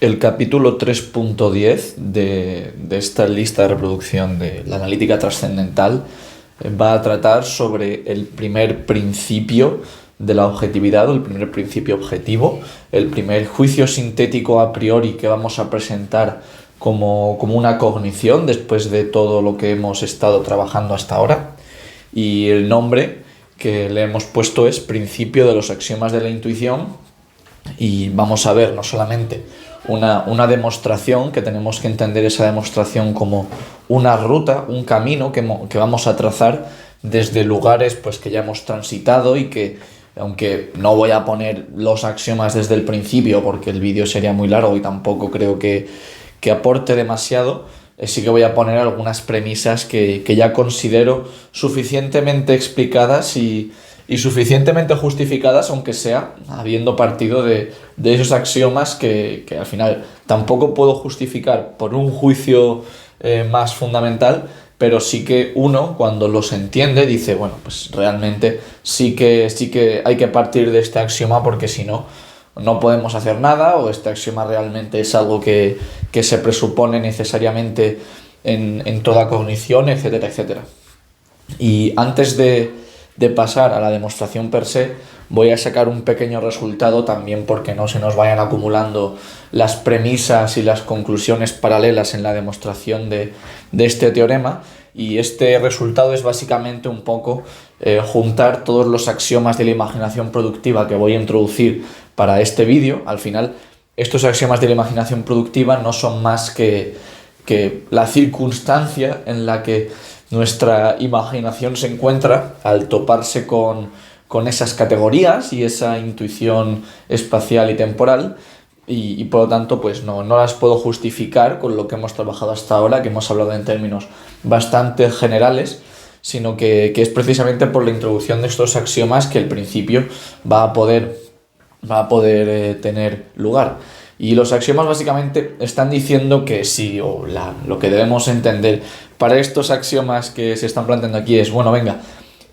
El capítulo 3.10 de esta lista de reproducción de la analítica trascendental va a tratar sobre el primer principio de la objetividad, o el primer principio objetivo, el primer juicio sintético a priori que vamos a presentar como una cognición después de todo lo que hemos estado trabajando hasta ahora. Y el nombre que le hemos puesto es Principio de los axiomas de la intuición, y vamos a ver no solamente una demostración, que tenemos que entender esa demostración como una ruta, un camino que vamos a trazar desde lugares pues, que ya hemos transitado, y que, aunque no voy a poner los axiomas desde el principio porque el vídeo sería muy largo y tampoco creo que aporte demasiado, sí que voy a poner algunas premisas que ya considero suficientemente explicadas y suficientemente justificadas, aunque sea habiendo partido de esos axiomas que al final tampoco puedo justificar por un juicio más fundamental, pero sí que uno, cuando los entiende, dice, bueno, pues realmente sí que hay que partir de este axioma, porque si no, no podemos hacer nada, o este axioma realmente es algo que se presupone necesariamente en toda cognición, etcétera, etcétera. Y antes de pasar a la demostración per se, voy a sacar un pequeño resultado también, porque no se nos vayan acumulando las premisas y las conclusiones paralelas en la demostración de este teorema. Y este resultado es básicamente un poco juntar todos los axiomas de la imaginación productiva que voy a introducir para este vídeo. Al final, estos axiomas de la imaginación productiva no son más que la circunstancia en la que nuestra imaginación se encuentra al toparse con esas categorías y esa intuición espacial y temporal, y por lo tanto pues no las puedo justificar con lo que hemos trabajado hasta ahora, que hemos hablado en términos bastante generales, sino que es precisamente por la introducción de estos axiomas que el principio va a poder tener lugar. Y los axiomas básicamente están diciendo que sí, lo que debemos entender para estos axiomas que se están planteando aquí es, bueno, venga,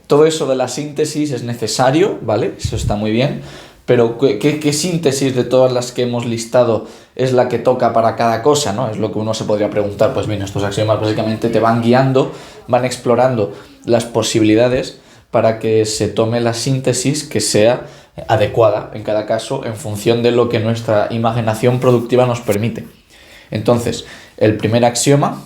todo eso de la síntesis es necesario, ¿vale? Eso está muy bien, pero ¿qué síntesis de todas las que hemos listado es la que toca para cada cosa, ¿no? Es lo que uno se podría preguntar. Pues bien, estos axiomas básicamente te van guiando, van explorando las posibilidades para que se tome la síntesis que sea adecuada en cada caso, en función de lo que nuestra imaginación productiva nos permite. Entonces, el primer axioma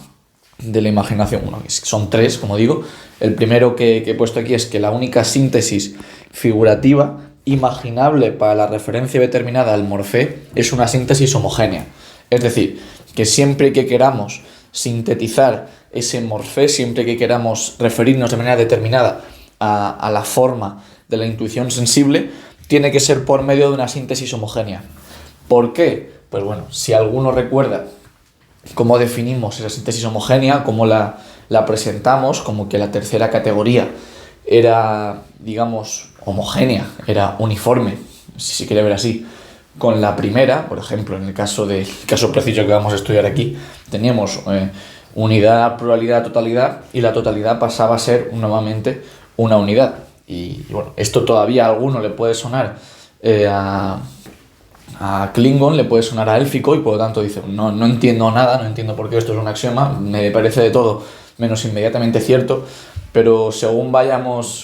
de la imaginación, son tres, como digo. El primero que he puesto aquí es que la única síntesis figurativa imaginable para la referencia determinada al morfé es una síntesis homogénea. Es decir, que siempre que queramos sintetizar ese morfé, siempre que queramos referirnos de manera determinada a la forma de la intuición sensible, tiene que ser por medio de una síntesis homogénea. ¿Por qué? Pues bueno, si alguno recuerda cómo definimos esa síntesis homogénea, cómo la presentamos, como que la tercera categoría era, digamos, homogénea, era uniforme, si se quiere ver así, con la primera. Por ejemplo, en el caso preciso que vamos a estudiar aquí, teníamos unidad, pluralidad, totalidad, y la totalidad pasaba a ser nuevamente una unidad. Y bueno, esto todavía a alguno le puede sonar a Klingon, le puede sonar a élfico, y por lo tanto dice, no entiendo nada, no entiendo por qué esto es un axioma, me parece de todo menos inmediatamente cierto. Pero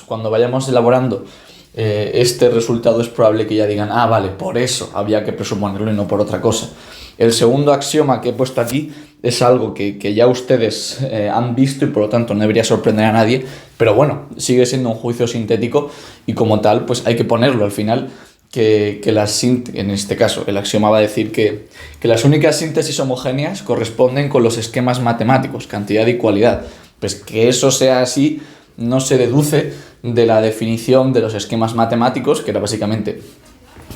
cuando vayamos elaborando este resultado, es probable que ya digan, vale, por eso había que presuponerlo y no por otra cosa. El segundo axioma que he puesto aquí es algo que ya ustedes han visto, y por lo tanto no debería sorprender a nadie, pero bueno, sigue siendo un juicio sintético, y como tal pues hay que ponerlo. Al final, en este caso el axioma va a decir que las únicas síntesis homogéneas corresponden con los esquemas matemáticos, cantidad y cualidad. Pues que eso sea así no se deduce de la definición de los esquemas matemáticos, que era básicamente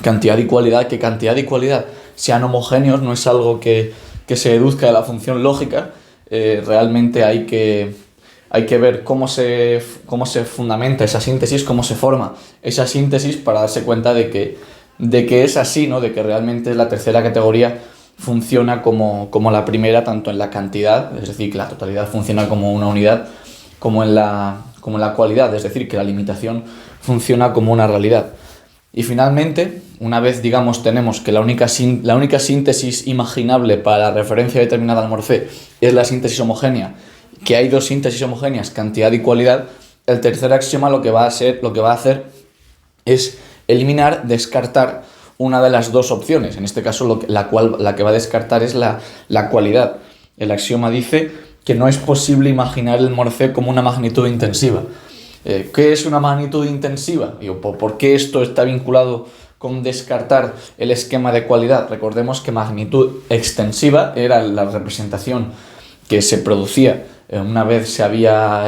cantidad y cualidad. Que cantidad y cualidad sean homogéneos no es algo que se deduzca de la función lógica. Realmente hay que ver cómo se fundamenta esa síntesis, cómo se forma esa síntesis, para darse cuenta de que es así, ¿no? De que realmente la tercera categoría funciona como la primera, tanto en la cantidad, es decir, que la totalidad funciona como una unidad, como en la cualidad, es decir, que la limitación funciona como una realidad. Y finalmente, una vez, digamos, tenemos que la única síntesis imaginable para la referencia determinada al morfé es la síntesis homogénea, que hay dos síntesis homogéneas, cantidad y cualidad, el tercer axioma lo que va a hacer es eliminar, descartar una de las dos opciones. En este caso, la que va a descartar es la cualidad. El axioma dice que no es posible imaginar el morfé como una magnitud intensiva. ¿Qué es una magnitud intensiva? ¿Por qué esto está vinculado con descartar el esquema de cualidad? Recordemos que magnitud extensiva era la representación que se producía una vez se había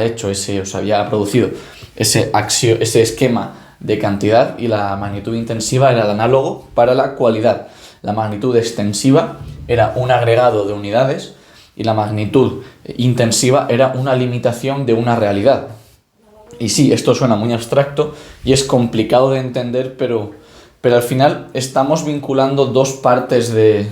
producido ese esquema de cantidad, y la magnitud intensiva era el análogo para la cualidad. La magnitud extensiva era un agregado de unidades y la magnitud intensiva era una limitación de una realidad. Y sí, esto suena muy abstracto y es complicado de entender, pero al final estamos vinculando dos partes de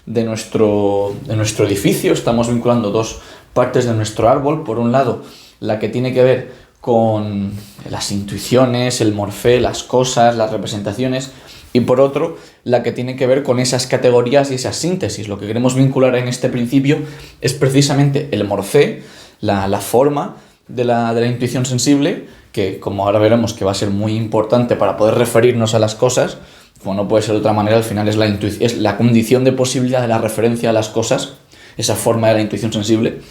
nuestro edificio, estamos vinculando dos partes de nuestro árbol. Por un lado, la que tiene que ver con las intuiciones, el morfé, las cosas, las representaciones, y por otro, la que tiene que ver con esas categorías y esas síntesis. Lo que queremos vincular en este principio es precisamente el morfé, la forma de la intuición sensible, que como ahora veremos que va a ser muy importante para poder referirnos a las cosas, como no puede ser de otra manera, al final es la condición de posibilidad de la referencia a las cosas, esa forma de la intuición sensible.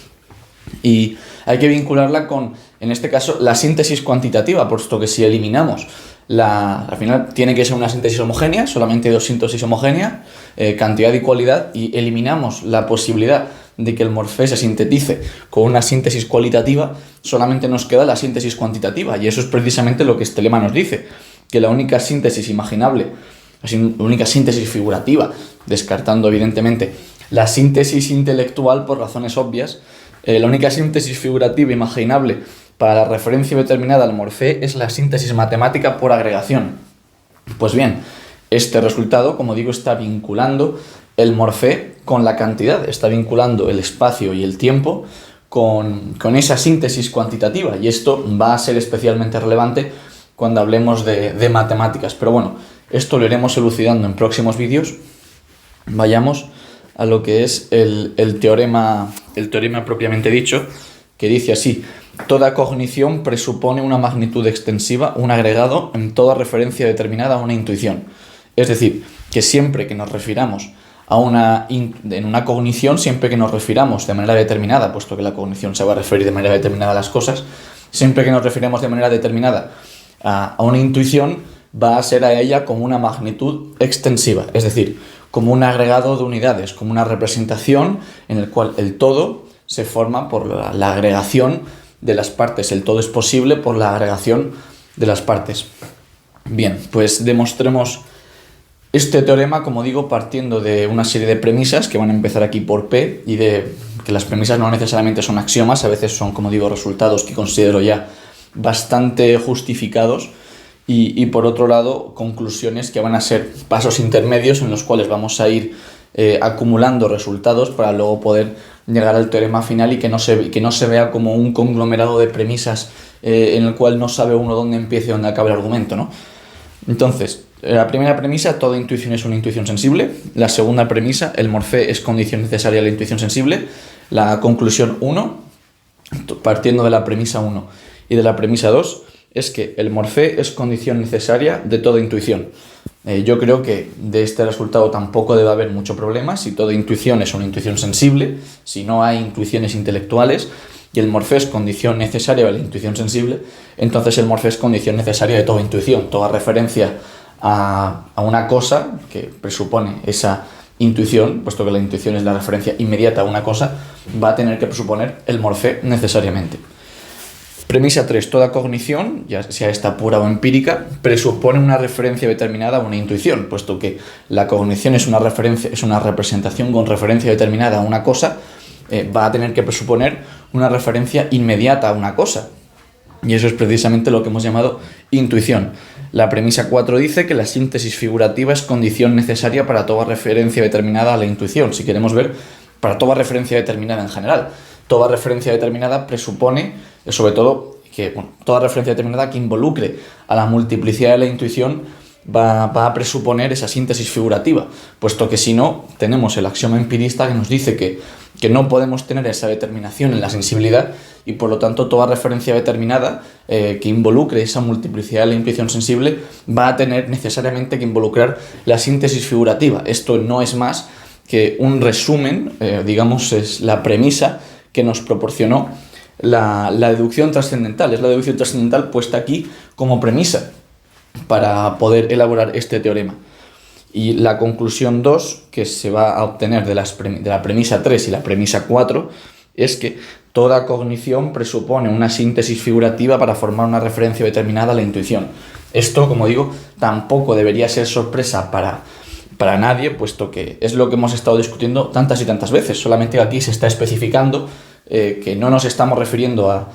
Y hay que vincularla con, en este caso, la síntesis cuantitativa, puesto que si eliminamos al final tiene que ser una síntesis homogénea, solamente dos síntesis homogéneas, cantidad y cualidad, y eliminamos la posibilidad de que el morfé se sintetice con una síntesis cualitativa, solamente nos queda la síntesis cuantitativa, y eso es precisamente lo que este lema nos dice, que la única síntesis imaginable, la única síntesis figurativa, descartando evidentemente la síntesis intelectual por razones obvias, la única síntesis figurativa imaginable para la referencia determinada al morfé es la síntesis matemática por agregación. Pues bien, este resultado, como digo, está vinculando el morfé con la cantidad, está vinculando el espacio y el tiempo con esa síntesis cuantitativa, y esto va a ser especialmente relevante cuando hablemos de matemáticas. Pero bueno, esto lo iremos elucidando en próximos vídeos. Vayamos a lo que es el teorema propiamente dicho, que dice así: toda cognición presupone una magnitud extensiva, un agregado en toda referencia determinada a una intuición. Es decir, que siempre que nos refiramos en una cognición, siempre que nos refiramos de manera determinada, puesto que la cognición se va a referir de manera determinada a las cosas, siempre que nos refiramos de manera determinada a una intuición, va a ser a ella como una magnitud extensiva, es decir, como un agregado de unidades, como una representación en el cual el todo se forma por la agregación de las partes. El todo es posible por la agregación de las partes. Bien, pues demostremos este teorema, como digo, partiendo de una serie de premisas que van a empezar aquí por P, y de que las premisas no necesariamente son axiomas, a veces son, como digo, resultados que considero ya bastante justificados, y por otro lado, conclusiones que van a ser pasos intermedios en los cuales vamos a ir acumulando resultados para luego poder llegar al teorema final y que no se vea como un conglomerado de premisas en el cual no sabe uno dónde empieza y dónde acaba el argumento, ¿no? Entonces, la primera premisa: toda intuición es una intuición sensible. La segunda premisa: el morfé es condición necesaria de la intuición sensible. La conclusión 1, partiendo de la premisa 1 y de la premisa 2, es que el morfé es condición necesaria de toda intuición. Yo creo que de este resultado tampoco debe haber mucho problema. Si toda intuición es una intuición sensible, si no hay intuiciones intelectuales, y el morfé es condición necesaria de la intuición sensible, entonces el morfé es condición necesaria de toda intuición. Toda referencia a una cosa que presupone esa intuición, puesto que la intuición es la referencia inmediata a una cosa, va a tener que presuponer el morfé necesariamente. Premisa 3. Toda cognición, ya sea esta pura o empírica, presupone una referencia determinada a una intuición, puesto que la cognición es una representación con referencia determinada a una cosa, va a tener que presuponer una referencia inmediata a una cosa. Y eso es precisamente lo que hemos llamado intuición. La premisa 4 dice que la síntesis figurativa es condición necesaria para toda referencia determinada a la intuición. Si queremos ver, para toda referencia determinada en general. Toda referencia determinada presupone, sobre todo, que toda referencia determinada que involucre a la multiplicidad de la intuición va a presuponer esa síntesis figurativa, puesto que si no, tenemos el axioma empirista que nos dice que no podemos tener esa determinación en la sensibilidad y por lo tanto toda referencia determinada que involucre esa multiplicidad de la intuición sensible va a tener necesariamente que involucrar la síntesis figurativa. Esto no es más que un resumen, digamos, es la premisa que nos proporcionó la deducción trascendental. Es la deducción trascendental puesta aquí como premisa para poder elaborar este teorema. Y la conclusión 2, que se va a obtener de la premisa 3 y la premisa 4, es que toda cognición presupone una síntesis figurativa para formar una referencia determinada a la intuición. Esto, como digo, tampoco debería ser sorpresa para nadie, puesto que es lo que hemos estado discutiendo tantas y tantas veces, solamente que aquí se está especificando que no nos estamos refiriendo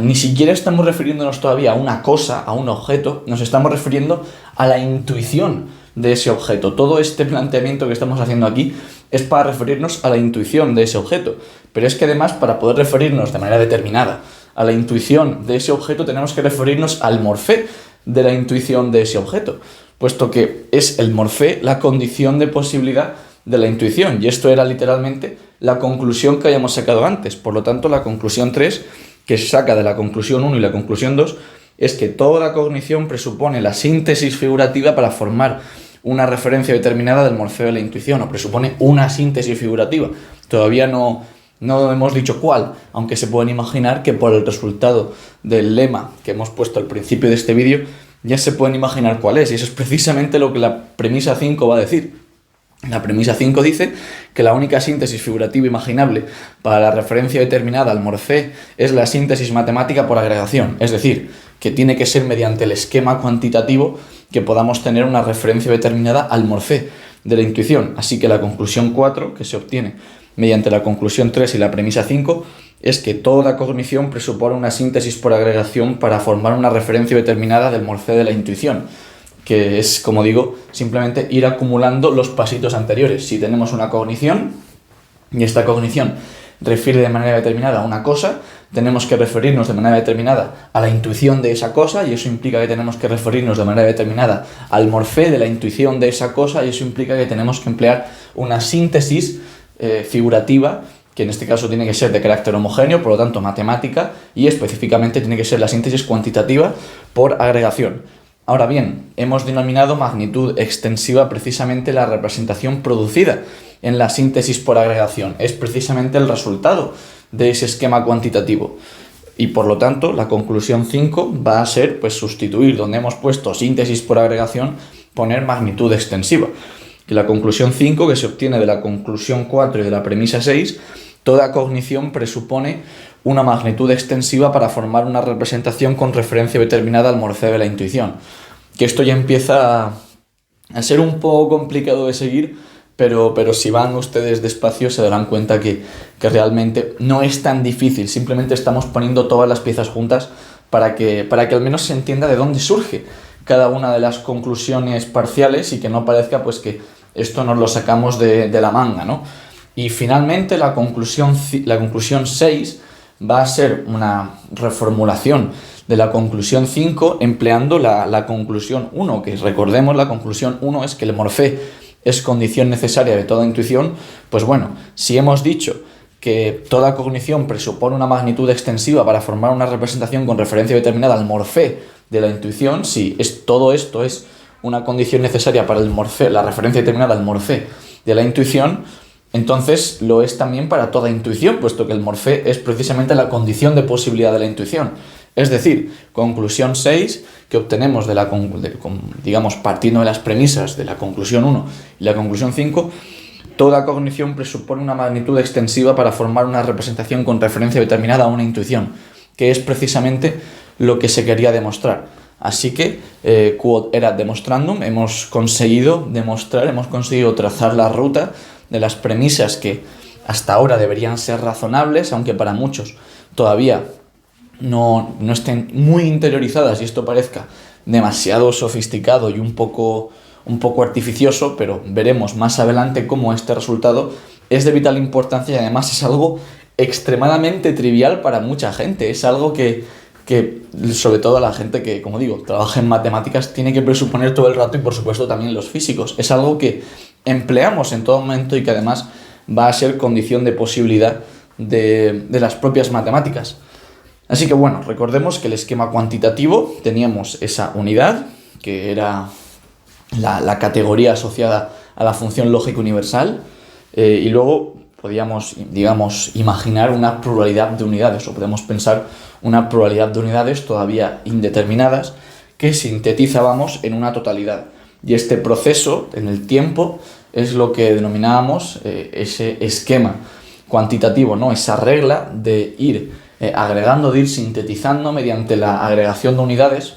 ni siquiera estamos refiriéndonos todavía a una cosa, a un objeto, nos estamos refiriendo a la intuición de ese objeto. Todo este planteamiento que estamos haciendo aquí es para referirnos a la intuición de ese objeto, pero es que además para poder referirnos de manera determinada a la intuición de ese objeto tenemos que referirnos al morfé de la intuición de ese objeto, puesto que es el morfé la condición de posibilidad de la intuición, y esto era literalmente la conclusión que habíamos sacado antes. Por lo tanto, la conclusión 3, que se saca de la conclusión 1 y la conclusión 2, es que toda cognición presupone la síntesis figurativa para formar una referencia determinada del morfeo de la intuición, o presupone una síntesis figurativa. Todavía no hemos dicho cuál, aunque se pueden imaginar que por el resultado del lema que hemos puesto al principio de este vídeo, ya se pueden imaginar cuál es, y eso es precisamente lo que la premisa 5 va a decir. La premisa 5 dice que la única síntesis figurativa imaginable para la referencia determinada al morfé es la síntesis matemática por agregación, es decir, que tiene que ser mediante el esquema cuantitativo que podamos tener una referencia determinada al morfé de la intuición. Así que la conclusión 4, que se obtiene mediante la conclusión 3 y la premisa 5, es que toda cognición presupone una síntesis por agregación para formar una referencia determinada del morfé de la intuición, que es, como digo, simplemente ir acumulando los pasitos anteriores. Si tenemos una cognición y esta cognición refiere de manera determinada a una cosa, tenemos que referirnos de manera determinada a la intuición de esa cosa, y eso implica que tenemos que referirnos de manera determinada al morfé de la intuición de esa cosa, y eso implica que tenemos que emplear una síntesis figurativa, que en este caso tiene que ser de carácter homogéneo, por lo tanto matemática, y específicamente tiene que ser la síntesis cuantitativa por agregación. Ahora bien, hemos denominado magnitud extensiva precisamente la representación producida en la síntesis por agregación. Es precisamente el resultado de ese esquema cuantitativo. Y por lo tanto, la conclusión 5 va a ser sustituir donde hemos puesto síntesis por agregación, poner magnitud extensiva. Y la conclusión 5, que se obtiene de la conclusión 4 y de la premisa 6, toda cognición presupone una magnitud extensiva para formar una representación con referencia determinada al morfeo de la intuición. Que esto ya empieza a ser un poco complicado de seguir, pero si van ustedes despacio se darán cuenta que realmente no es tan difícil. Simplemente estamos poniendo todas las piezas juntas para que al menos se entienda de dónde surge cada una de las conclusiones parciales y que no parezca que esto nos lo sacamos de la manga, ¿no? Y finalmente la conclusión 6 va a ser una reformulación de la conclusión 5 empleando la conclusión 1, que recordemos, la conclusión 1 es que el morfé es condición necesaria de toda intuición. Pues bueno, si hemos dicho que toda cognición presupone una magnitud extensiva para formar una representación con referencia determinada al morfé de la intuición, si todo esto es una condición necesaria para el morfé, la referencia determinada al morfé de la intuición, entonces lo es también para toda intuición, puesto que el morfé es precisamente la condición de posibilidad de la intuición. Es decir, conclusión 6, que obtenemos digamos, partiendo de las premisas de la conclusión 1 y la conclusión 5, toda cognición presupone una magnitud extensiva para formar una representación con referencia determinada a una intuición, que es precisamente lo que se quería demostrar. Así que, quod erat demonstrandum, hemos conseguido demostrar, hemos conseguido trazar la ruta de las premisas que hasta ahora deberían ser razonables, aunque para muchos todavía no estén muy interiorizadas y esto parezca demasiado sofisticado y un poco artificioso, pero veremos más adelante cómo este resultado es de vital importancia y además es algo extremadamente trivial para mucha gente. Es algo que que sobre todo la gente que, como digo, trabaja en matemáticas tiene que presuponer todo el rato, y por supuesto también los físicos. Es algo que empleamos en todo momento y que además va a ser condición de posibilidad de las propias matemáticas. Así que bueno, recordemos que el esquema cuantitativo teníamos esa unidad, que era la categoría asociada a la función lógica universal, y luego podíamos, digamos, imaginar una pluralidad de unidades, o podemos pensar una pluralidad de unidades todavía indeterminadas que sintetizábamos en una totalidad. Y este proceso en el tiempo es lo que denominábamos ese esquema cuantitativo, ¿no? Esa regla de ir agregando, de ir sintetizando mediante la agregación de unidades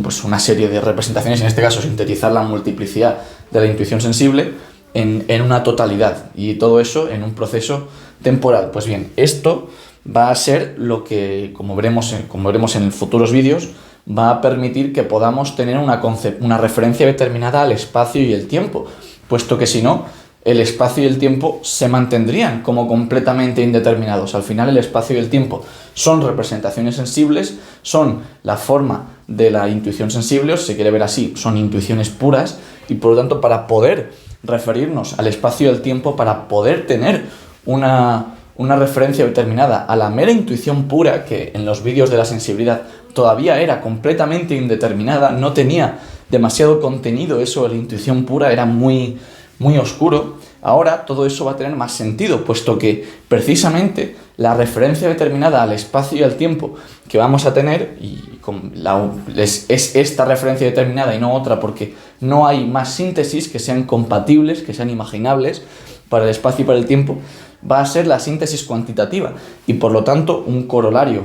pues una serie de representaciones, en este caso sintetizar la multiplicidad de la intuición sensible en una totalidad, y todo eso en un proceso temporal. Pues bien, esto va a ser lo que, como veremos en futuros vídeos, va a permitir que podamos tener una referencia determinada al espacio y el tiempo, puesto que si no, el espacio y el tiempo se mantendrían como completamente indeterminados. Al final el espacio y el tiempo son representaciones sensibles, son la forma de la intuición sensible, o si se quiere ver así, son intuiciones puras, y por lo tanto para poder referirnos al espacio y al tiempo, para poder tener una referencia determinada a la mera intuición pura, que en los vídeos de la sensibilidad todavía era completamente indeterminada, no tenía demasiado contenido, eso de la intuición pura era muy oscuro. Ahora todo eso va a tener más sentido, puesto que precisamente la referencia determinada al espacio y al tiempo que vamos a tener, es esta referencia determinada y no otra, porque no hay más síntesis que sean compatibles, que sean imaginables para el espacio y para el tiempo, va a ser la síntesis cuantitativa, y por lo tanto un corolario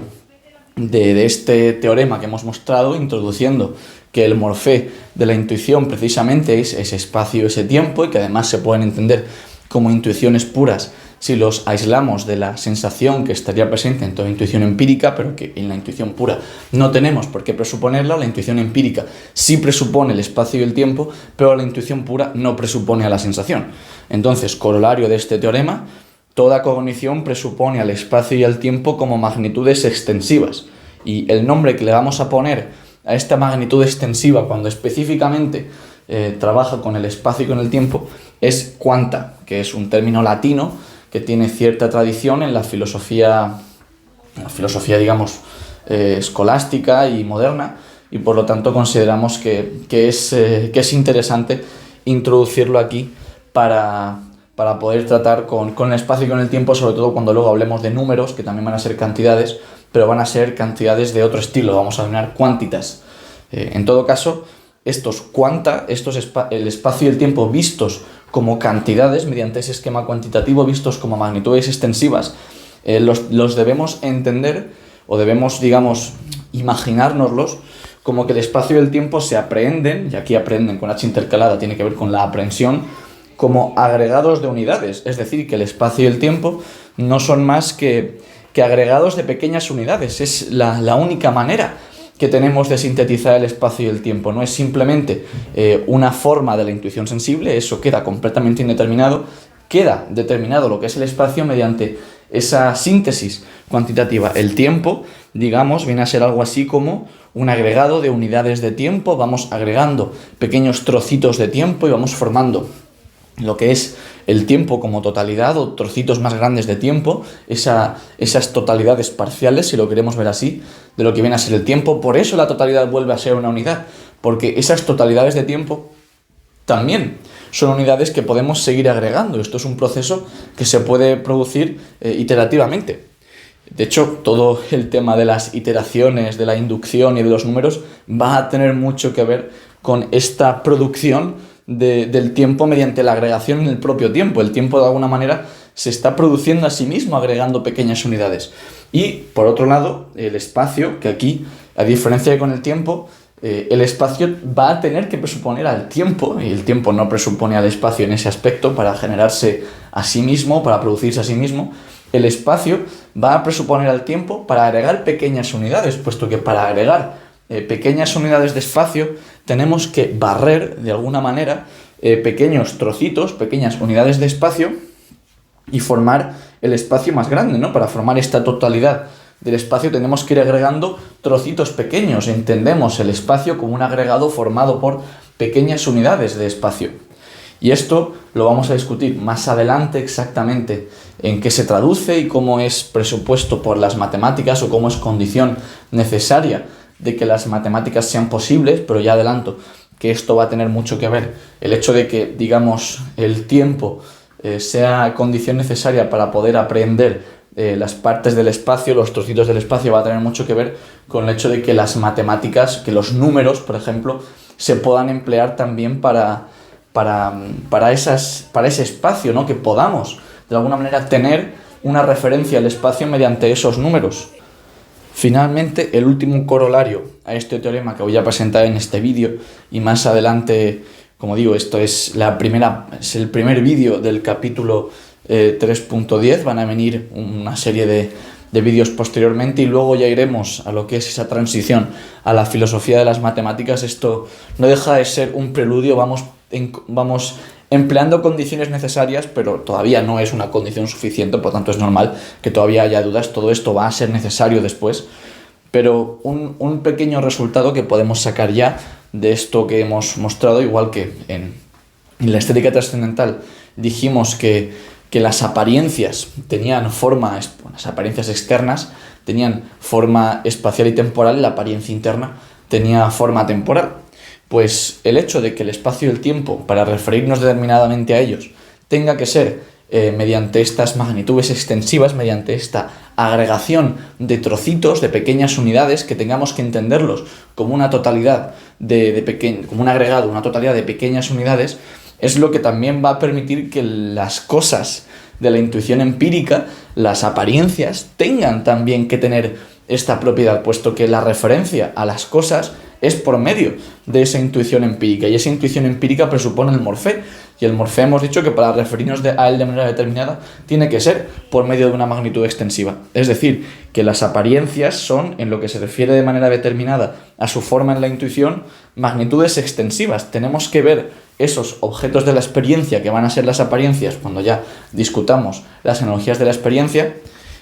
de este teorema que hemos mostrado, introduciendo que el morfé de la intuición precisamente es ese espacio y ese tiempo, y que además se pueden entender como intuiciones puras si los aislamos de la sensación que estaría presente en toda intuición empírica, pero que en la intuición pura no tenemos por qué presuponerla. La intuición empírica sí presupone el espacio y el tiempo, pero la intuición pura no presupone a la sensación. Entonces, corolario de este teorema, toda cognición presupone al espacio y al tiempo como magnitudes extensivas, y el nombre que le vamos a poner a esta magnitud extensiva cuando específicamente trabaja con el espacio y con el tiempo es quanta, que es un término latino que tiene cierta tradición en la filosofía digamos, escolástica y moderna, y por lo tanto consideramos que es interesante introducirlo aquí para poder tratar con el espacio y con el tiempo, sobre todo cuando luego hablemos de números, que también van a ser cantidades, pero van a ser cantidades de otro estilo, vamos a denominar cuántitas. En todo caso, estos quanta, el espacio y el tiempo vistos como cantidades mediante ese esquema cuantitativo, vistos como magnitudes extensivas, los debemos entender, o debemos, digamos, imaginárnoslos como que el espacio y el tiempo se aprehenden, y aquí aprenden con H intercalada, tiene que ver con la aprehensión, como agregados de unidades, es decir, que el espacio y el tiempo no son más que agregados de pequeñas unidades. Es la única manera que tenemos de sintetizar el espacio y el tiempo. No es simplemente una forma de la intuición sensible, eso queda completamente indeterminado, queda determinado lo que es el espacio mediante esa síntesis cuantitativa. El tiempo, digamos, viene a ser algo así como un agregado de unidades de tiempo, vamos agregando pequeños trocitos de tiempo y vamos formando lo que es el tiempo como totalidad, o trocitos más grandes de tiempo, esas totalidades parciales, si lo queremos ver así, de lo que viene a ser el tiempo. Por eso la totalidad vuelve a ser una unidad, porque esas totalidades de tiempo también son unidades que podemos seguir agregando. Esto es un proceso que se puede producir iterativamente. De hecho, todo el tema de las iteraciones, de la inducción y de los números va a tener mucho que ver con esta producción del tiempo mediante la agregación en el propio tiempo. El tiempo, de alguna manera, se está produciendo a sí mismo agregando pequeñas unidades. Y, por otro lado, el espacio, que aquí, a diferencia de con el tiempo, el espacio va a tener que presuponer al tiempo, y el tiempo no presupone al espacio en ese aspecto para generarse a sí mismo, para producirse a sí mismo. El espacio va a presuponer al tiempo para agregar pequeñas unidades, puesto que para agregar pequeñas unidades de espacio tenemos que barrer de alguna manera pequeños trocitos, pequeñas unidades de espacio, y formar el espacio más grande, ¿no? Para formar esta totalidad del espacio tenemos que ir agregando trocitos pequeños. Entendemos el espacio como un agregado formado por pequeñas unidades de espacio. Y esto lo vamos a discutir más adelante exactamente en qué se traduce y cómo es presupuesto por las matemáticas o cómo es condición necesaria de que las matemáticas sean posibles, pero ya adelanto que esto va a tener mucho que ver. El hecho de que, digamos, el tiempo sea condición necesaria para poder aprender las partes del espacio, los trocitos del espacio, va a tener mucho que ver con el hecho de que las matemáticas, que los números, por ejemplo, se puedan emplear también para ese espacio, ¿no? Que podamos, de alguna manera, tener una referencia al espacio mediante esos números. Finalmente, el último corolario a este teorema que voy a presentar en este vídeo, y más adelante, como digo, esto es el primer vídeo del capítulo 3.10, van a venir una serie de vídeos posteriormente y luego ya iremos a lo que es esa transición a la filosofía de las matemáticas. Esto no deja de ser un preludio, vamos empleando condiciones necesarias, pero todavía no es una condición suficiente, por tanto es normal que todavía haya dudas. Todo esto va a ser necesario después, pero un pequeño resultado que podemos sacar ya de esto que hemos mostrado, igual que en la estética trascendental dijimos que las apariencias tenían forma, las apariencias externas tenían forma espacial y temporal, y la apariencia interna tenía forma temporal. Pues el hecho de que el espacio y el tiempo, para referirnos determinadamente a ellos, tenga que ser mediante estas magnitudes extensivas, mediante esta agregación de trocitos, de pequeñas unidades, que tengamos que entenderlos como una totalidad como un agregado, una totalidad de pequeñas unidades, es lo que también va a permitir que las cosas de la intuición empírica, las apariencias, tengan también que tener esta propiedad, puesto que la referencia a las cosas es por medio de esa intuición empírica, y esa intuición empírica presupone el morfé, y el morfé hemos dicho que para referirnos a él de manera determinada tiene que ser por medio de una magnitud extensiva. Es decir, que las apariencias son, en lo que se refiere de manera determinada a su forma en la intuición, magnitudes extensivas. Tenemos que ver esos objetos de la experiencia, que van a ser las apariencias cuando ya discutamos las analogías de la experiencia.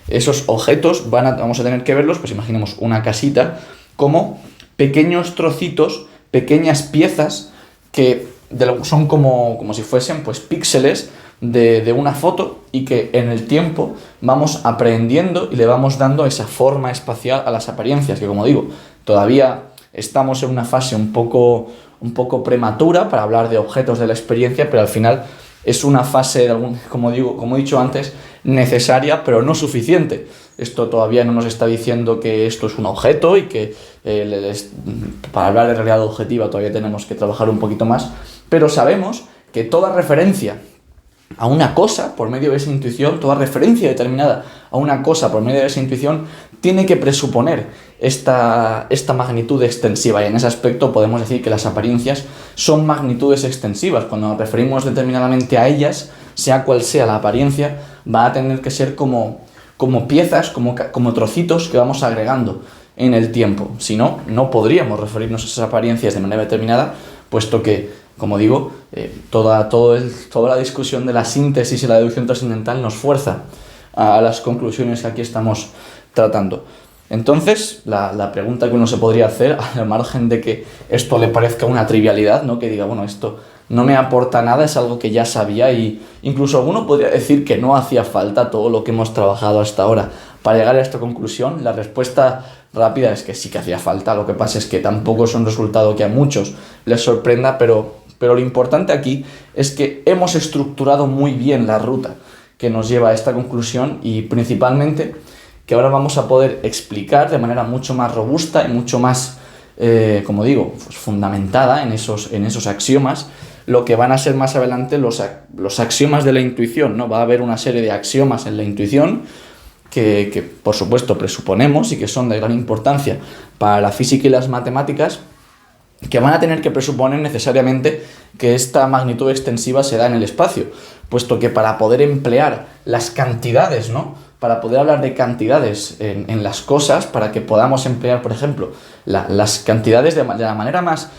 Esos objetos vamos a tener que verlos, pues imaginemos una casita, como pequeños trocitos, pequeñas piezas que son como si fuesen pues píxeles de una foto, y que en el tiempo vamos aprehendiendo y le vamos dando esa forma espacial a las apariencias, que, como digo, todavía estamos en una fase un poco prematura para hablar de objetos de la experiencia, pero al final es una fase, como he dicho antes, necesaria, pero no suficiente. Esto todavía no nos está diciendo que esto es un objeto, y que para hablar de realidad objetiva todavía tenemos que trabajar un poquito más, pero sabemos que toda referencia a una cosa por medio de esa intuición, toda referencia determinada a una cosa por medio de esa intuición, tiene que presuponer esta magnitud extensiva, y en ese aspecto podemos decir que las apariencias son magnitudes extensivas. Cuando nos referimos determinadamente a ellas, sea cual sea la apariencia, va a tener que ser como piezas, como trocitos que vamos agregando en el tiempo. Si no, no podríamos referirnos a esas apariencias de manera determinada, puesto que, como digo, toda la discusión de la síntesis y la deducción trascendental nos fuerza a las conclusiones que aquí estamos tratando. Entonces, la pregunta que uno se podría hacer, al margen de que esto le parezca una trivialidad, ¿no? Que diga, bueno, esto no me aporta nada, es algo que ya sabía, y incluso alguno podría decir que no hacía falta todo lo que hemos trabajado hasta ahora para llegar a esta conclusión. La respuesta rápida es que sí que hacía falta. Lo que pasa es que tampoco es un resultado que a muchos les sorprenda, pero lo importante aquí es que hemos estructurado muy bien la ruta que nos lleva a esta conclusión, y principalmente que ahora vamos a poder explicar de manera mucho más robusta y mucho más, como digo, pues fundamentada en esos axiomas, lo que van a ser más adelante los axiomas de la intuición, ¿no? Va a haber una serie de axiomas en la intuición que por supuesto presuponemos y que son de gran importancia para la física y las matemáticas, que van a tener que presuponer necesariamente que esta magnitud extensiva se da en el espacio, puesto que para poder emplear las cantidades, ¿no? Para poder hablar de cantidades en las cosas, para que podamos emplear, por ejemplo, las cantidades de la manera más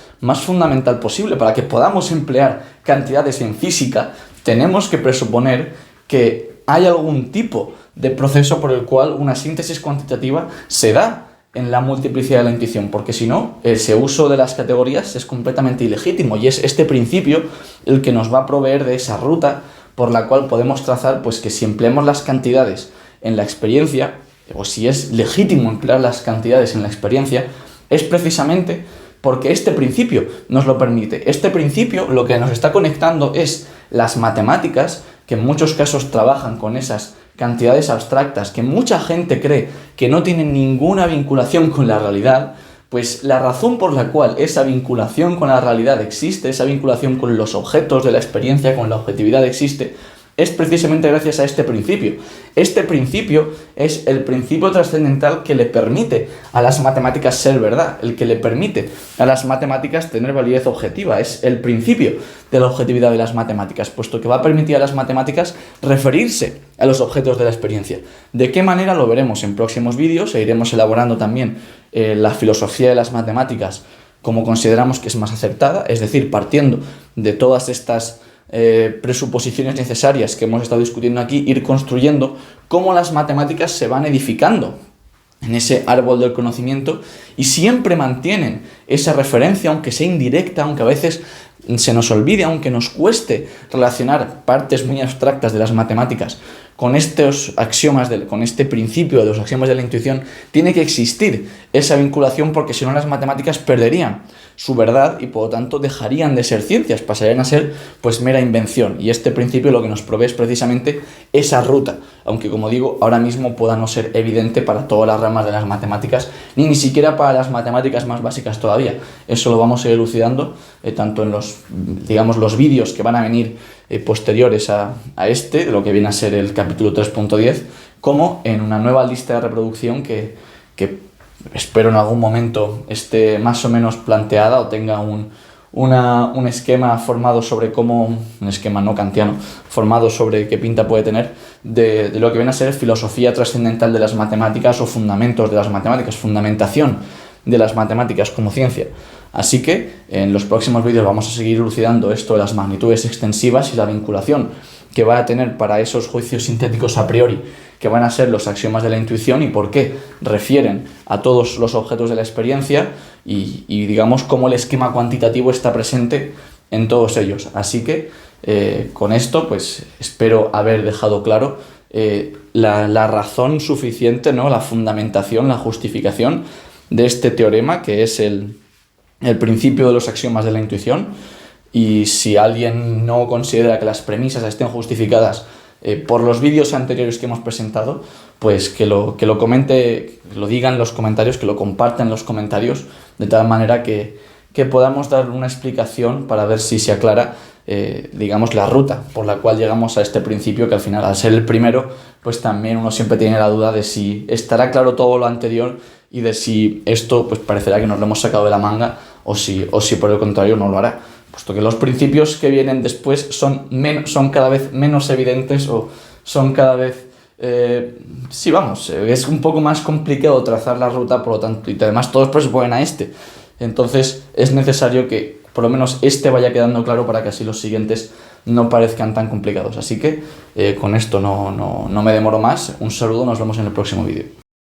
fundamental posible, para que podamos emplear cantidades en física, tenemos que presuponer que hay algún tipo de proceso por el cual una síntesis cuantitativa se da en la multiplicidad de la intuición, porque si no, ese uso de las categorías es completamente ilegítimo y es este principio el que nos va a proveer de esa ruta por la cual podemos trazar pues que si empleamos las cantidades en la experiencia, o si es legítimo emplear las cantidades en la experiencia, es precisamente porque este principio nos lo permite. Este principio lo que nos está conectando es las matemáticas, que en muchos casos trabajan con esas cantidades abstractas que mucha gente cree que no tienen ninguna vinculación con la realidad, pues la razón por la cual esa vinculación con la realidad existe, esa vinculación con los objetos de la experiencia, con la objetividad existe, es precisamente gracias a este principio. Este principio es el principio trascendental que le permite a las matemáticas ser verdad, el que le permite a las matemáticas tener validez objetiva. Es el principio de la objetividad de las matemáticas, puesto que va a permitir a las matemáticas referirse a los objetos de la experiencia. ¿De qué manera? Lo veremos en próximos vídeos e iremos elaborando también la filosofía de las matemáticas como consideramos que es más acertada, es decir, partiendo de todas estas presuposiciones necesarias que hemos estado discutiendo aquí, ir construyendo cómo las matemáticas se van edificando en ese árbol del conocimiento y siempre mantienen esa referencia, aunque sea indirecta, aunque a veces se nos olvide, aunque nos cueste relacionar partes muy abstractas de las matemáticas con estos axiomas, con este principio de los axiomas de la intuición, tiene que existir esa vinculación porque si no las matemáticas perderían su verdad y por lo tanto dejarían de ser ciencias, pasarían a ser pues mera invención. Y este principio lo que nos provee es precisamente esa ruta, aunque como digo, ahora mismo pueda no ser evidente para todas las ramas de las matemáticas, ni siquiera para las matemáticas más básicas todavía. Eso lo vamos a ir elucidando tanto en los, digamos, los vídeos que van a venir posteriores a este, de lo que viene a ser el capítulo 3.10, como en una nueva lista de reproducción que espero en algún momento esté más o menos planteada o tenga un esquema formado sobre cómo, un esquema no kantiano, formado sobre qué pinta puede tener de lo que viene a ser filosofía trascendental de las matemáticas o fundamentos de las matemáticas, fundamentación de las matemáticas como ciencia. Así que en los próximos vídeos vamos a seguir elucidando esto de las magnitudes extensivas y la vinculación que va a tener para esos juicios sintéticos a priori, que van a ser los axiomas de la intuición y por qué refieren a todos los objetos de la experiencia y digamos cómo el esquema cuantitativo está presente en todos ellos. Así que con esto pues espero haber dejado claro la razón suficiente, ¿no? La fundamentación, la justificación de este teorema que es el principio de los axiomas de la intuición. Y si alguien no considera que las premisas estén justificadas por los vídeos anteriores que hemos presentado, pues que lo comente, que lo diga en los comentarios, que lo comparta en los comentarios, de tal manera que podamos dar una explicación para ver si se aclara, digamos, la ruta por la cual llegamos a este principio, que al final, al ser el primero, pues también uno siempre tiene la duda de si estará claro todo lo anterior y de si esto pues parecerá que nos lo hemos sacado de la manga o si por el contrario no lo hará. Puesto que los principios que vienen después son cada vez menos evidentes o son cada vez... es un poco más complicado trazar la ruta, por lo tanto, y además todos presuponen a este. Entonces es necesario que por lo menos este vaya quedando claro para que así los siguientes no parezcan tan complicados. Así que con esto no me demoro más. Un saludo, nos vemos en el próximo vídeo.